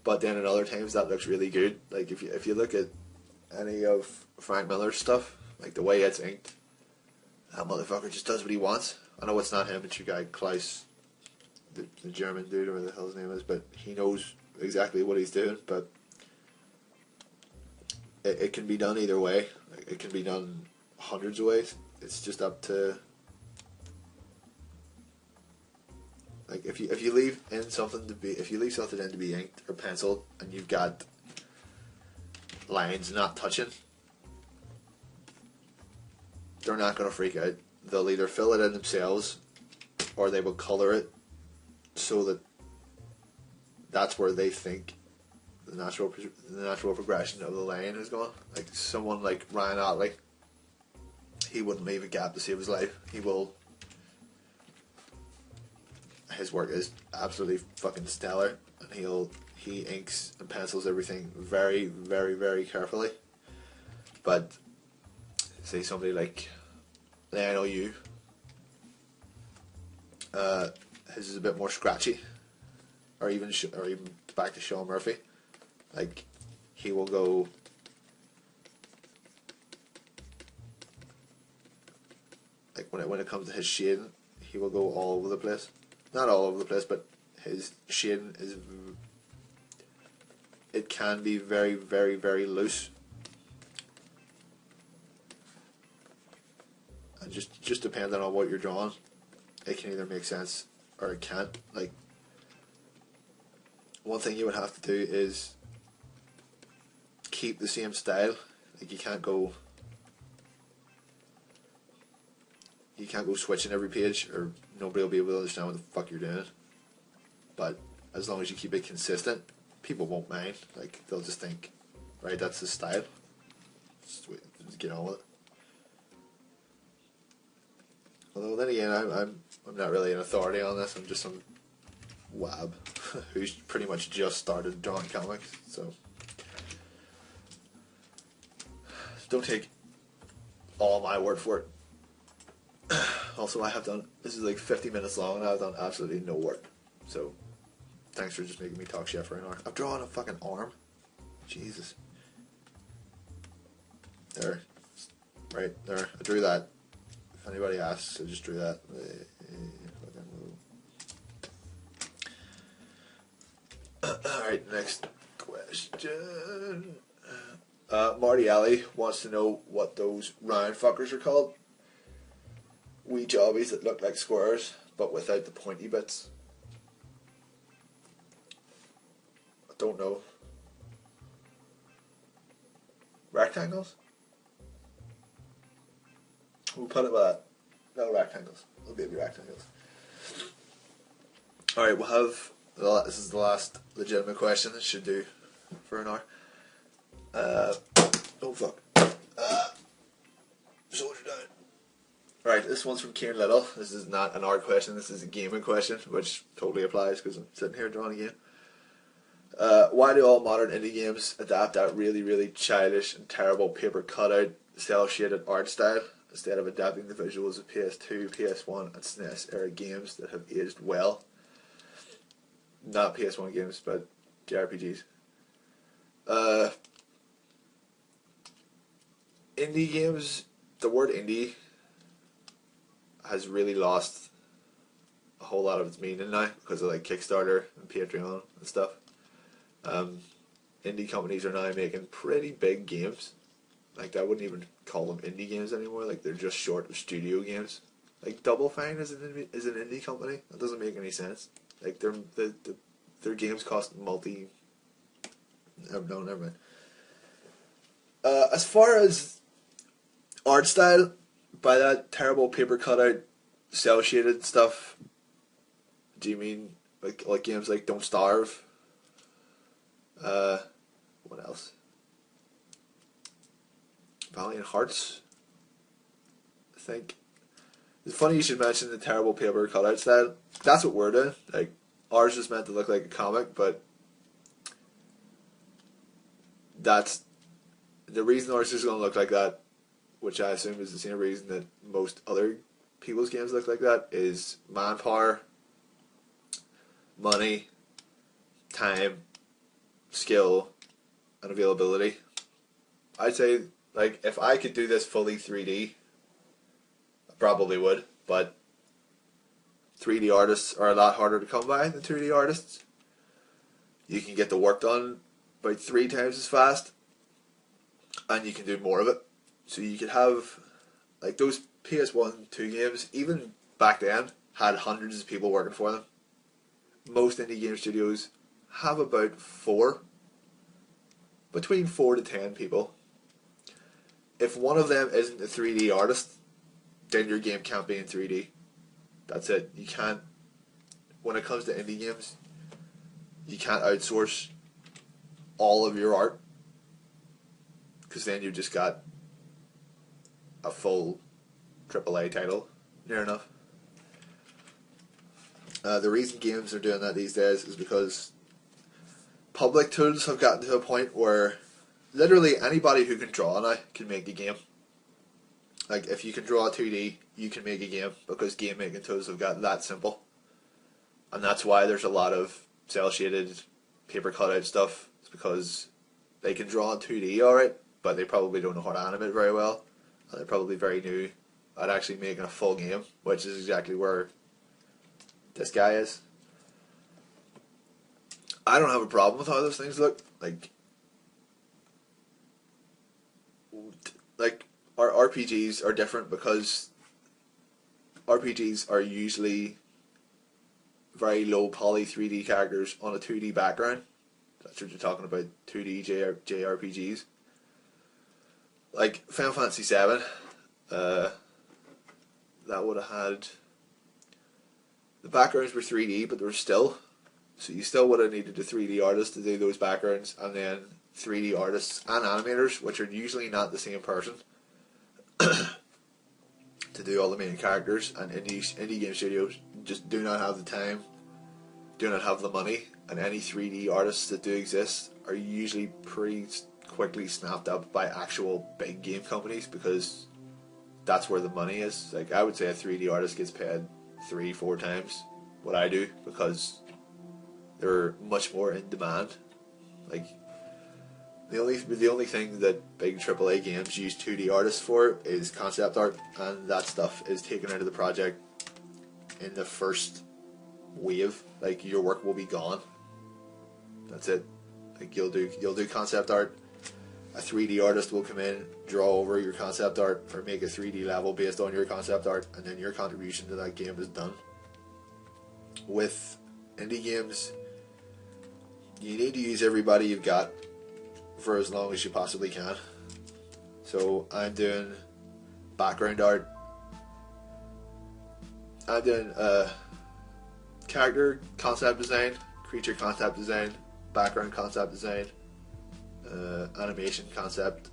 But then at other times that looks really good. Like if you look at any of Frank Miller's stuff, like the way it's inked, that motherfucker just does what he wants. I know it's not him, it's your guy Klaus, the German dude, or whatever the hell his name is, but he knows exactly what he's doing. But it can be done either way. It can be done hundreds of ways. It's just up to, like, if you leave something in to be inked or penciled, and you've got lines not touching, they're not going to freak out. They'll either fill it in themselves, or they will colour it so that that's where they think the natural progression of the line is going. Like someone like Ryan Otley, he wouldn't leave a gap to save his life. His work is absolutely fucking stellar, and he inks and pencils everything very, very, very carefully. But say somebody like I know you, his is a bit more scratchy, or even back to Sean Murphy. Like, he will go, like when it comes to his shading, he will go all over the place. Not all over the place, but his shading it can be very, very, very loose. And just depending on what you're drawing, it can either make sense or it can't. Like, one thing you would have to do is keep the same style. Like, you can't go switching every page, or nobody will be able to understand what the fuck you're doing. But as long as you keep it consistent, people won't mind. Like, they'll just think, right, that's the style, just get on with it. Although then again, I'm not really an authority on this. I'm just some wab who's pretty much just started drawing comics, so don't take all my word for it. Also, this is like 50 minutes long and I've done absolutely no work, so thanks for just making me talk shit for an hour. I've drawn a fucking arm. Jesus. There. Right there. I drew that. If anybody asks, I just drew that. Alright, next question. Marty Alley wants to know what those round fuckers are called. Wee jobbies that look like squares, but without the pointy bits. I don't know. Rectangles? We'll put it with that. No rectangles. Little baby rectangles. Alright, we'll have... This is the last legitimate question. This should do for an hour. Alright, this one's from Kieran Little. This is not an art question, this is a gaming question, which totally applies because I'm sitting here drawing a game. Why do all modern indie games adapt that really childish and terrible paper cutout, cel-shaded art style instead of adapting the visuals of PS2, PS1 and SNES era games that have aged well? Not PS1 games, but JRPGs. Indie games, the word indie has really lost a whole lot of its meaning now because of like Kickstarter and Patreon and stuff. Indie companies are now making pretty big games. Like, I wouldn't even call them indie games anymore. Like, they're just short of studio games. Like, Double Fine is an indie company. That doesn't make any sense. Like, their games cost No, never mind. As far as art style, by that terrible paper cutout, cel shaded stuff, do you mean like games like Don't Starve? What else? Valiant Hearts, I think. It's funny you should mention the terrible paper cutout style. That's what we're doing. Like, ours is meant to look like a comic, but that's the reason ours is going to look like that, which I assume is the same reason that most other people's games look like that, is manpower, money, time, skill, and availability. I'd say, like, if I could do this fully 3D, I probably would, but 3D artists are a lot harder to come by than 2D artists. You can get the work done about 3 times as fast, and you can do more of it. So you could have, like, those PS1, 2 games, even back then, had hundreds of people working for them. Most indie game studios have about 4, between 4 to 10 people. If one of them isn't a 3D artist, then your game can't be in 3D. That's it. You can't, when it comes to indie games, you can't outsource all of your art, because then you've just got a full AAA title, near enough. The reason games are doing that these days is because public tools have gotten to a point where literally anybody who can draw now can make a game. Like, if you can draw 2D, you can make a game, because game making tools have gotten that simple. And that's why there's a lot of cel-shaded, paper cutout stuff. It's because they can draw in 2D alright, but they probably don't know how to animate very well. And they're probably very new at actually making a full game, which is exactly where this guy is. I don't have a problem with how those things look. Like our RPGs are different because RPGs are usually very low poly 3D characters on a 2D background. That's what you're talking about, 2D JRPGs. Like Final Fantasy VII, that would have had, the backgrounds were 3D, but they were still, so you still would have needed a 3D artist to do those backgrounds, and then 3D artists and animators, which are usually not the same person, to do all the main characters. And indie game studios just do not have the time, do not have the money, and any 3D artists that do exist are usually pretty quickly snapped up by actual big game companies, because that's where the money is. Like, I would say a 3D artist gets paid 3-4 times what I do, because they're much more in demand. Like, the only thing that big AAA games use 2D artists for is concept art, and that stuff is taken out of the project in the first wave. Like, your work will be gone. That's it. Like, you'll do concept art. A 3D artist will come in, draw over your concept art, or make a 3D level based on your concept art, and then your contribution to that game is done. With indie games, you need to use everybody you've got for as long as you possibly can. So I'm doing background art. I'm doing character concept design, creature concept design, background concept design, animation concept.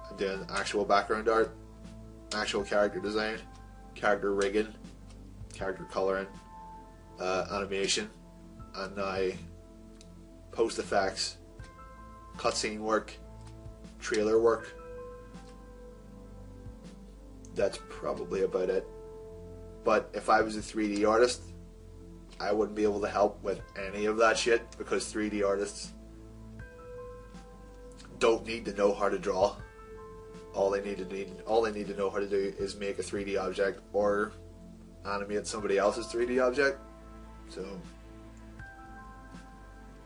I'm doing actual background art, actual character design, character rigging, character colouring, animation, and now post effects, cutscene work, trailer work. That's probably about it. But if I was a 3D artist, I wouldn't be able to help with any of that shit, because 3D artists don't need to know how to draw. All they need to know how to do is make a 3D object or animate somebody else's 3D object. So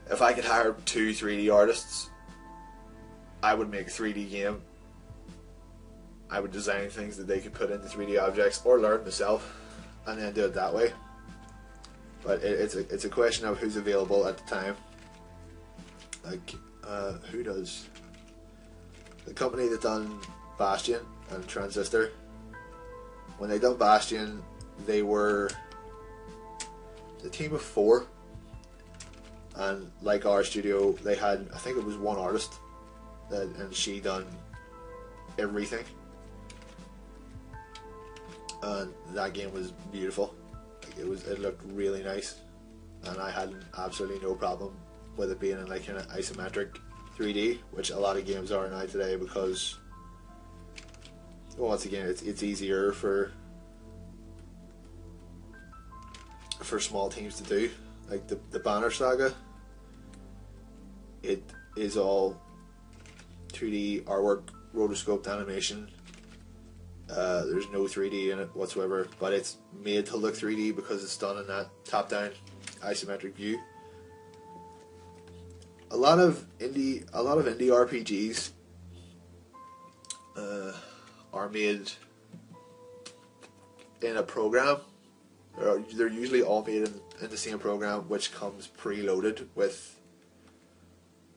if I could hire 2 3D artists, I would make a 3D game. I would design things that they could put into 3D objects or learn myself and then do it that way. But it's a question of who's available at the time. Like, who does? The company that done Bastion and Transistor, when they done Bastion, they were a team of 4, and like our studio, they had, I think it was 1 artist, and she done everything, and that game was beautiful. Like, it looked really nice, and I had absolutely no problem with it being in like an isometric 3D, which a lot of games are now today, because, well, once again, it's easier for small teams to do. Like the Banner Saga, it is all 2D artwork, rotoscoped animation. There's no 3D in it whatsoever, but it's made to look 3D because it's done in that top-down isometric view. A lot of indie RPGs are made in a program. They're usually all made in the same program, which comes preloaded with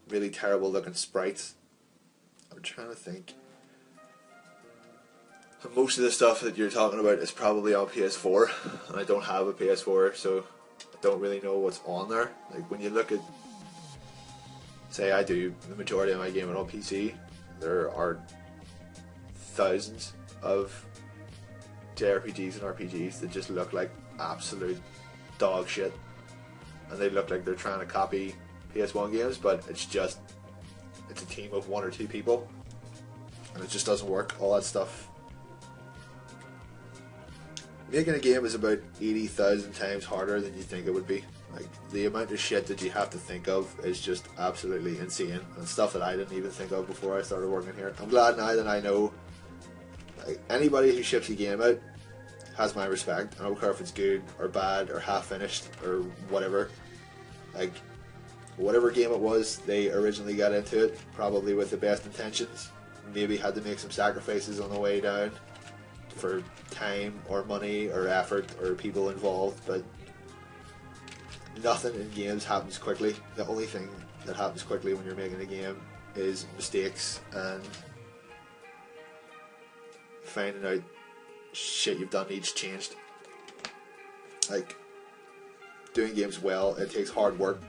really terrible looking sprites. I'm trying to think. Most of the stuff that you're talking about is probably on PS4, and I don't have a PS4, so I don't really know what's on there. Like, when you look at, say I do the majority of my gaming on PC, there are thousands of JRPGs and RPGs that just look like absolute dog shit, and they look like they're trying to copy PS1 games, but it's a team of 1 or 2 people, and it just doesn't work. All that stuff. Making a game is about 80,000 times harder than you think it would be. Like, the amount of shit that you have to think of is just absolutely insane, and stuff that I didn't even think of before I started working here. I'm glad now that I know, like, anybody who ships a game out has my respect. I don't care if it's good or bad or half finished or whatever. Like, whatever game it was, they originally got into it probably with the best intentions. Maybe had to make some sacrifices on the way down for time or money or effort or people involved, but nothing in games happens quickly. The only thing that happens quickly when you're making a game is mistakes and finding out shit you've done needs changed. Like, doing games well, it takes hard work.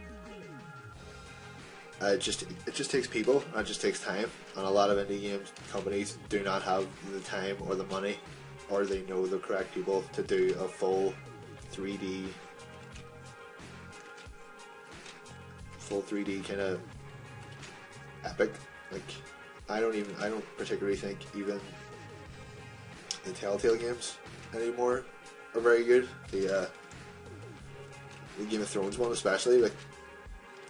It just takes people, and it just takes time, and a lot of indie games companies do not have the time or the money, or they know the correct people to do a full 3D kind of epic. Like, I don't particularly think even the Telltale games anymore are very good. The Game of Thrones one especially, like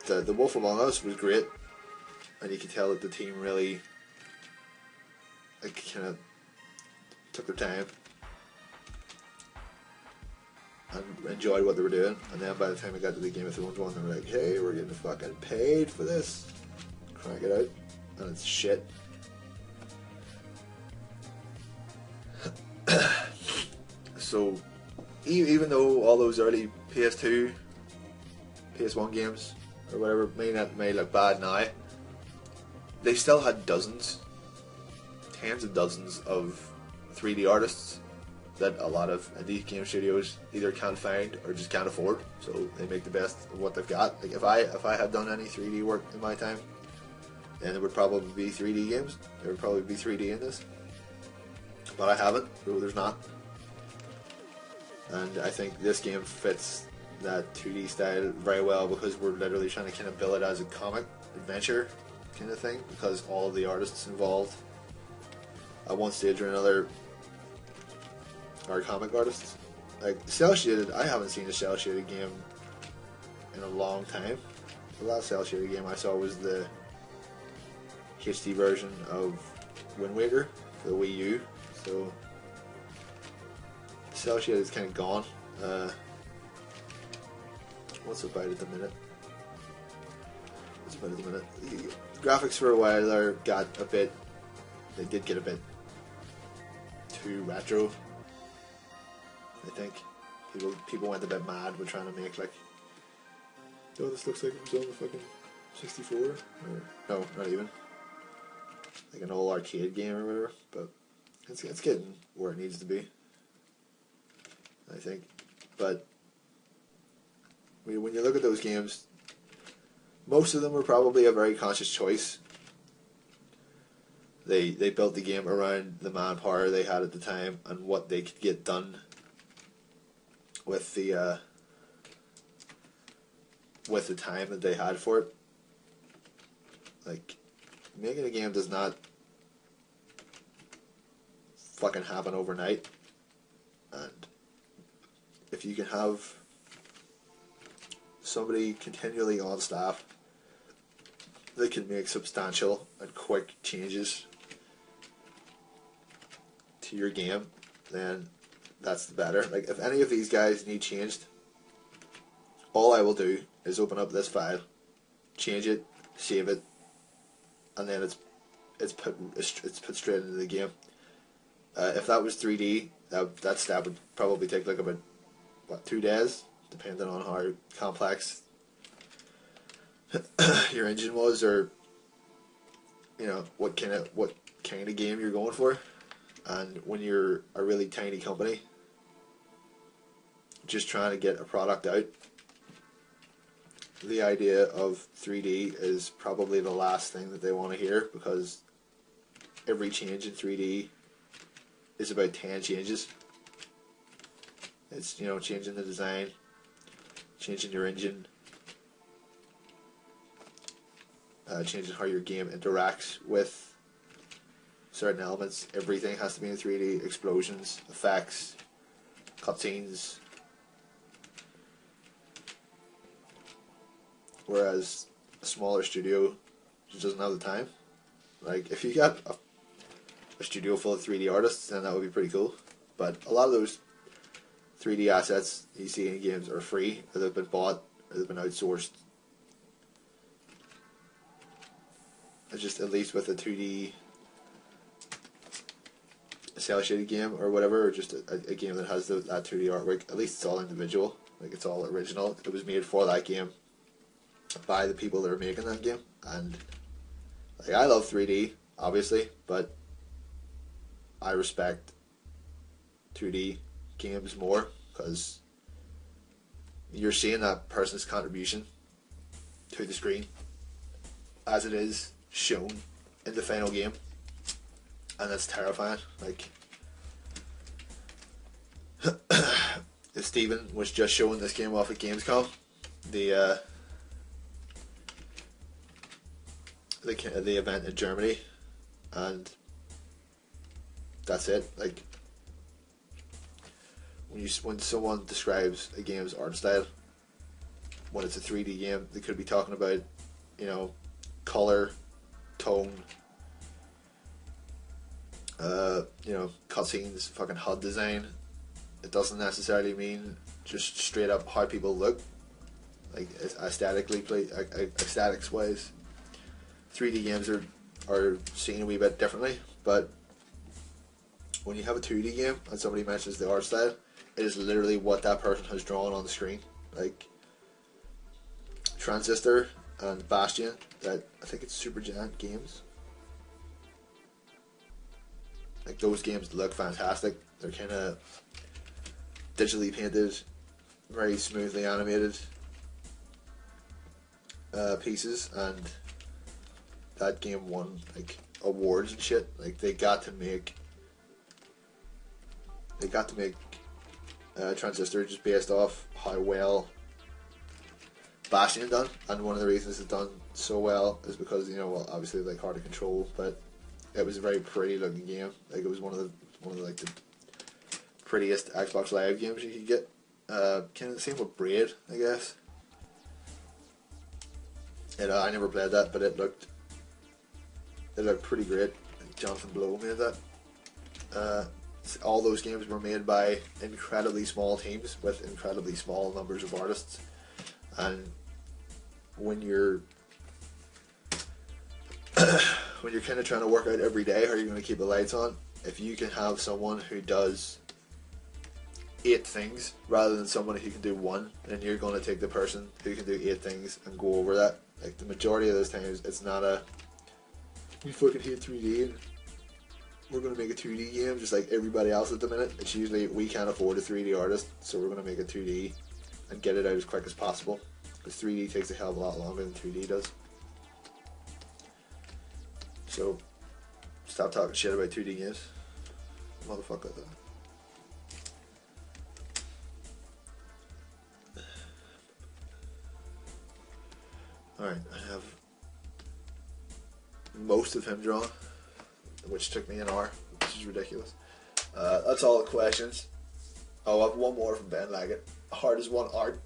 the Wolf Among Us was great, and you could tell that the team really, like, kind of took their time and enjoyed what they were doing. And then by the time we got to the Game of Thrones one, they were like, "Hey, we're getting fucking paid for this. Crank it out," and it's shit. So, even though all those early PS2, PS1 games or whatever may look bad now, they still had dozens, tens of dozens of 3D artists that a lot of indie game studios either can't find or just can't afford. So they make the best of what they've got. Like, if I had done any 3D work in my time, then there would probably be 3D games. There would probably be 3D in this, but I haven't. So there's not. and I think this game fits that 2D style very well because we're literally trying to kind of bill it as a comic adventure kind of thing because all of the artists involved at one stage or another are comic artists. Like cell shaded, I haven't seen a cell shaded game in a long time. The last cell shaded game I saw was the HD version of Wind Waker for the Wii U. So cell shaded is kind of gone. What's about at the minute? What's about at the minute? The graphics for a while there got a bit. They did get a bit too retro. I think people went a bit mad with trying to make like, oh, this looks like it was on the fucking 64, or no, not even, like an old arcade game or whatever. But it's getting where it needs to be, I think. But when you look at those games, most of them were probably a very conscious choice. They built the game around the manpower they had at the time and what they could get done with the time that they had for it. Like, making a game does not fucking happen overnight, and if you can have somebody continually on staff that can make substantial and quick changes to your game, then that's the better. Like, if any of these guys need changed, all I will do is open up this file, change it, save it, and then it's put straight into the game. If that was 3D, that step would probably take like about 2 days, depending on how complex your engine was, or you know what kind of game you're going for. And when you're a really tiny company just trying to get a product out, the idea of 3D is probably the last thing that they want to hear, because every change in 3D is about 10 changes. It's, you know, changing the design, changing your engine, changing how your game interacts with certain elements. Everything has to be in 3D. Explosions, effects, cutscenes. Whereas a smaller studio just doesn't have the time. Like, if you got a studio full of 3D artists, then that would be pretty cool. But a lot of those 3D assets you see in games are free, or they've been bought, or they've been outsourced. It's just, at least with a 2D cell shaded game or whatever, or just a game that has that 2D artwork, at least it's all individual. Like, it's all original. It was made for that game by the people that are making that game. And like, I love 3D, obviously, but I respect 2D games more, because you're seeing that person's contribution to the screen as it is shown in the final game, and that's terrifying. Like, Stephen was just showing this game off at Gamescom, the event in Germany, and that's it. Like, when someone describes a game's art style, when it's a 3D game, they could be talking about, you know, color, tone, you know, cutscenes, fucking HUD design. It doesn't necessarily mean just straight up how people look, like aesthetics wise. 3D games are seen a wee bit differently, but when you have a 2D game and somebody mentions the art style, it is literally what that person has drawn on the screen. Like Transistor and Bastion, that I think it's Supergiant Games. Like, those games look fantastic. They're kind of digitally painted, very smoothly animated pieces, and that game won like awards and shit. Like, they got to make Transistor, just based off how well Bastion done, and one of the reasons it's done so well is because, you know, well, obviously like hard to control, but it was a very pretty looking game. Like it was one of the like the prettiest Xbox Live games you could get. Kind of the same with Braid, I guess. And I never played that, but it looked pretty great. Jonathan Blow made that. All those games were made by incredibly small teams with incredibly small numbers of artists, and when you're when you're kind of trying to work out every day how you're going to keep the lights on, if you can have someone who does 8 things rather than someone who can do 1, then you're going to take the person who can do 8 things and go over that. Like the majority of those times, it's not a we fucking hate 3D and we're going to make a 2D game just like everybody else at the minute. It's usually we can't afford a 3D artist, so we're going to make a 2D and get it out as quick as possible, because 3D takes a hell of a lot longer than 2D does. So stop talking shit about 2D games, motherfucker. Alright, I have most of him drawn, which took me an hour, which is ridiculous. That's all the questions. Oh, I have one more from Ben Laggett. Hard as one art.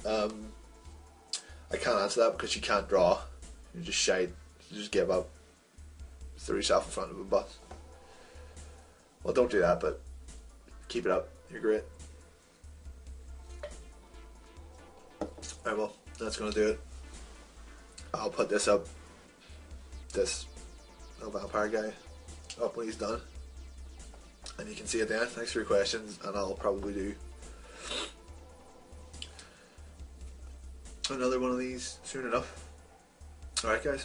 I can't answer that because you can't draw. You're just shite. You just give up. Throw yourself in front of a bus. Well, don't do that, but keep it up. You're great. Alright, well, that's going to do it. I'll put this up, this little vampire guy, up when he's done. And you can see it then. Thanks for your questions, and I'll probably do another one of these soon enough. Alright guys.